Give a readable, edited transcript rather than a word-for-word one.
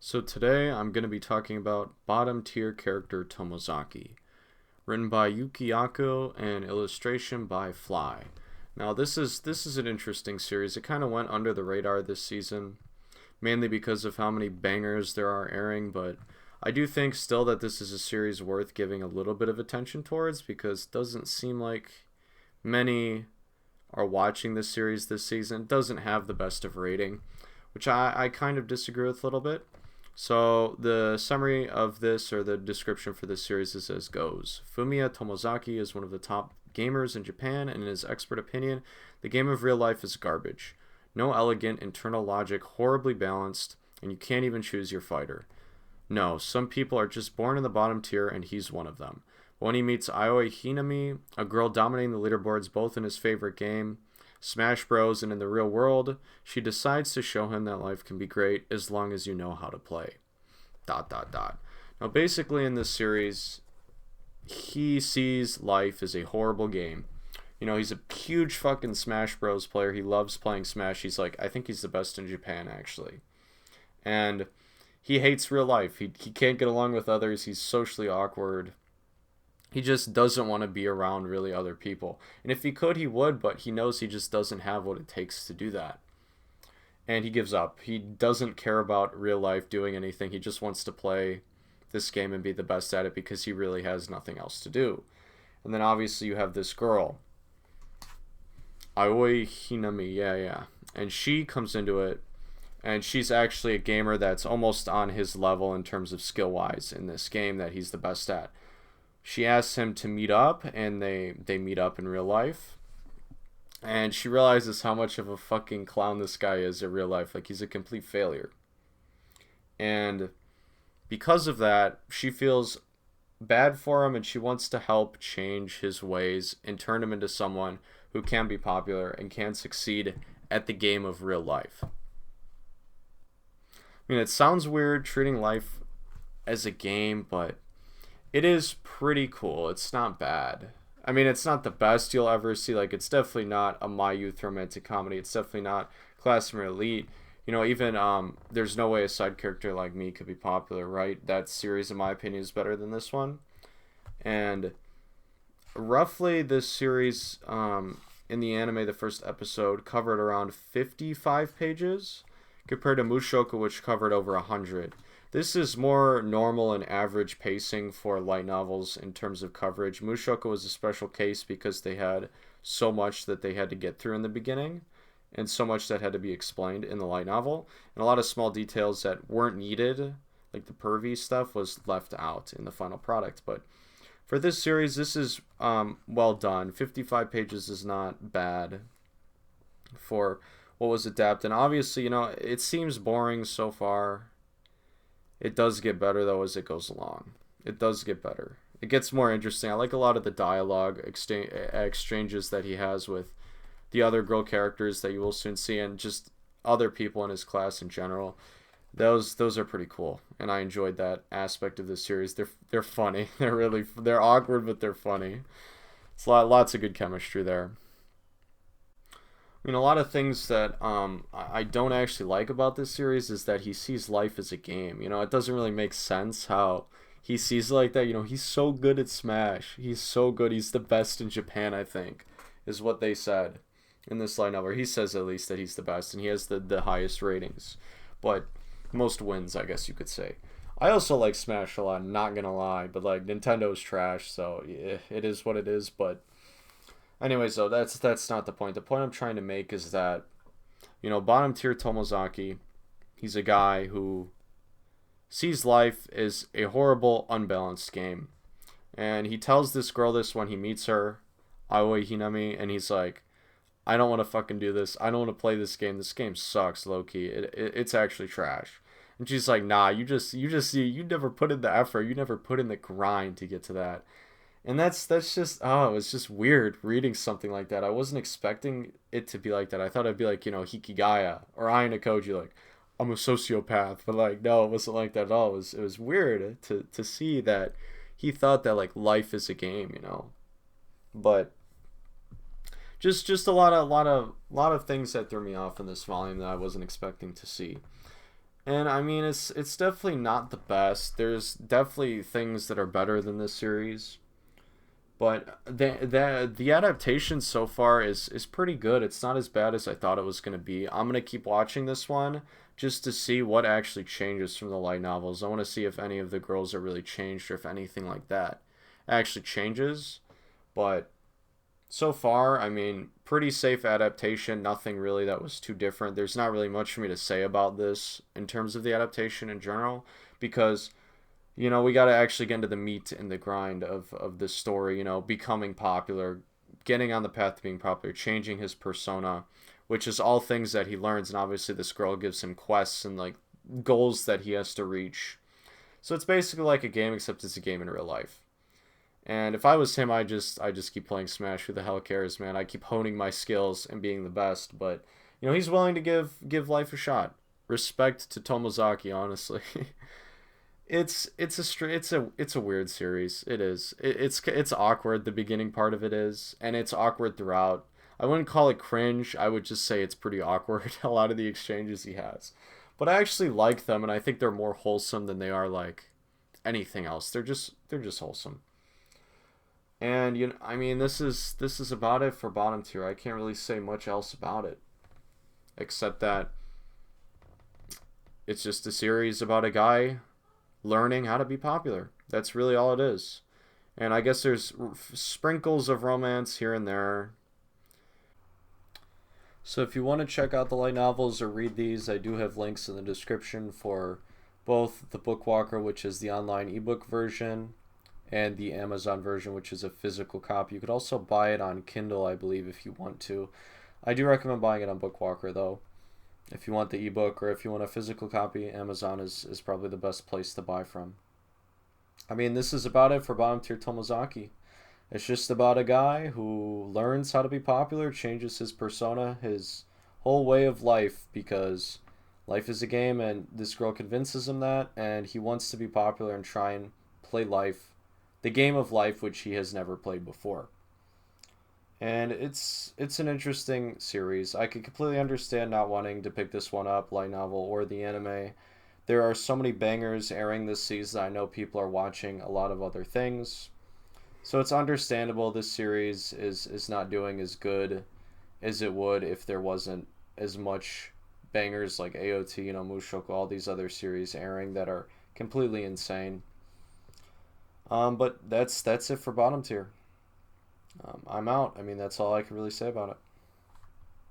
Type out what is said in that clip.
So today I'm going to be talking about bottom tier character Tomozaki, written by Yuki and illustration by Fly. Now this is an interesting series. It kind of went under the radar this season, mainly because of how many bangers there are airing, but I do think still that this is a series worth giving a little bit of attention towards because it doesn't seem like many are watching this series this season. It doesn't have the best of rating, which I kind of disagree with a little bit. So the summary of this, or the description for this series, is as goes. Fumiya Tomozaki is one of the top gamers in Japan, and in his expert opinion, the game of real life is garbage. No elegant internal logic, horribly balanced, and you can't even choose your fighter. No, some people are just born in the bottom tier, and he's one of them. But when he meets Aoi Hinami, a girl dominating the leaderboards both in his favorite game, Smash Bros, and in the real world, she decides to show him that life can be great as long as you know how to play. ... Now, basically, in this series, he sees life as a horrible game. You know, he's a huge fucking Smash Bros player. He loves playing Smash. He's like, I think he's the best in Japan, actually. And he hates real life. He can't get along with others. He's socially awkward. He just doesn't want to be around really other people. And if he could, he would, but he knows he just doesn't have what it takes to do that. And he gives up. He doesn't care about real life doing anything. He just wants to play this game and be the best at it because he really has nothing else to do. And then obviously you have this girl, Aoi Hinami, yeah. And she comes into it, and she's actually a gamer that's almost on his level in terms of skill-wise in this game that he's the best at. She asks him to meet up, and they meet up in real life. And she realizes how much of a fucking clown this guy is in real life. Like, he's a complete failure. And because of that, she feels bad for him, and she wants to help change his ways and turn him into someone who can be popular and can succeed at the game of real life. I mean, it sounds weird treating life as a game, but it is pretty cool. It's not bad. I mean, it's not the best you'll ever see. Like, it's definitely not a My Youth romantic comedy. It's definitely not Classroom Elite. You know, even There's No Way a Side Character Like Me could be popular, right? That series, in my opinion, is better than this one. And roughly this series, in the anime, the first episode covered around 55 pages compared to Mushoku, which covered over 100. This is more normal and average pacing for light novels in terms of coverage. Mushoku was a special case because they had so much that they had to get through in the beginning, and so much that had to be explained in the light novel, and a lot of small details that weren't needed, like the pervy stuff, was left out in the final product. But for this series, this is well done. 55 pages is not bad for what was adapted. And obviously, you know, it seems boring so far. It does get better, though, as it goes along. It does get better. It gets more interesting. I like a lot of the dialogue exchanges that he has with the other girl characters that you will soon see, and just other people in his class in general. Those are pretty cool, and I enjoyed that aspect of this series. They're funny. They're awkward, but they're funny. It's lots of good chemistry there. I mean, a lot of things that I don't actually like about this series is that he sees life as a game. You know, it doesn't really make sense how he sees it like that. You know, he's so good at Smash. He's so good. He's the best in Japan, I think, is what they said in this line over. He says at least that he's the best, and he has the highest ratings. But most wins, I guess you could say. I also like Smash a lot, not gonna lie, but like Nintendo's trash, so yeah, it is what it is. But anyways, though, that's not the point. The point I'm trying to make is that, you know, bottom tier Tomozaki, he's a guy who sees life as a horrible, unbalanced game. And he tells this girl this when he meets her, Aoi Hinami, and he's like, I don't want to fucking do this. I don't want to play this game. This game sucks, low-key. It's actually trash. And she's like, nah, you never put in the effort. You never put in the grind to get to that. And that's just, oh, it's just weird reading something like that. I wasn't expecting it to be like that. I thought it'd be like, you know, Hikigaya or Ayana Koji, like, I'm a sociopath. But like, no, it wasn't like that at all. It was weird to see that he thought that like life is a game, you know. But just a lot of things that threw me off in this volume that I wasn't expecting to see. And I mean, it's definitely not the best. There's definitely things that are better than this series, but the adaptation so far is pretty good. It's not as bad as I thought it was gonna be. I'm gonna keep watching this one just to see what actually changes from the light novels. I want to see if any of the girls are really changed or if anything like that actually changes. But so far, I mean, pretty safe adaptation. Nothing really that was too different. There's not really much for me to say about this in terms of the adaptation in general because we got to actually get into the meat and the grind of this story, becoming popular, getting on the path to being popular, changing his persona, which is all things that he learns. And obviously, this girl gives him quests and like goals that he has to reach. So it's basically like a game, except it's a game in real life. And if I was him, I just keep playing Smash. Who the hell cares, man? I keep honing my skills and being the best. But he's willing to give life a shot. Respect to Tomozaki, honestly. It's a weird series. It is. It's awkward. The beginning part of it is, and it's awkward throughout. I wouldn't call it cringe. I would just say it's pretty awkward. A lot of the exchanges he has, but I actually like them, and I think they're more wholesome than they are like anything else. They're just wholesome. And I mean, this is about it for bottom tier. I can't really say much else about it except that it's just a series about a guy learning how to be popular. That's really all it is. And I guess there's sprinkles of romance here and there. So if you want to check out the light novels or read these, I do have links in the description for both the Bookwalker, which is the online ebook version, and the Amazon version, which is a physical copy. You could also buy it on Kindle, I believe, if you want to. I do recommend buying it on Bookwalker, though. If you want the ebook or if you want a physical copy, Amazon is probably the best place to buy from. I mean, this is about it for bottom tier Tomozaki. It's just about a guy who learns how to be popular, changes his persona, his whole way of life, because life is a game and this girl convinces him that, and he wants to be popular and try and play life, the game of life, which he has never played before. And it's an interesting series. I could completely understand not wanting to pick this one up, light novel or the anime. There are so many bangers airing this season. I know people are watching a lot of other things. So it's understandable this series is not doing as good as it would if there wasn't as much bangers like AOT, Mushoku, all these other series airing that are completely insane. But that's it for bottom tier. I'm out. I mean, that's all I can really say about it.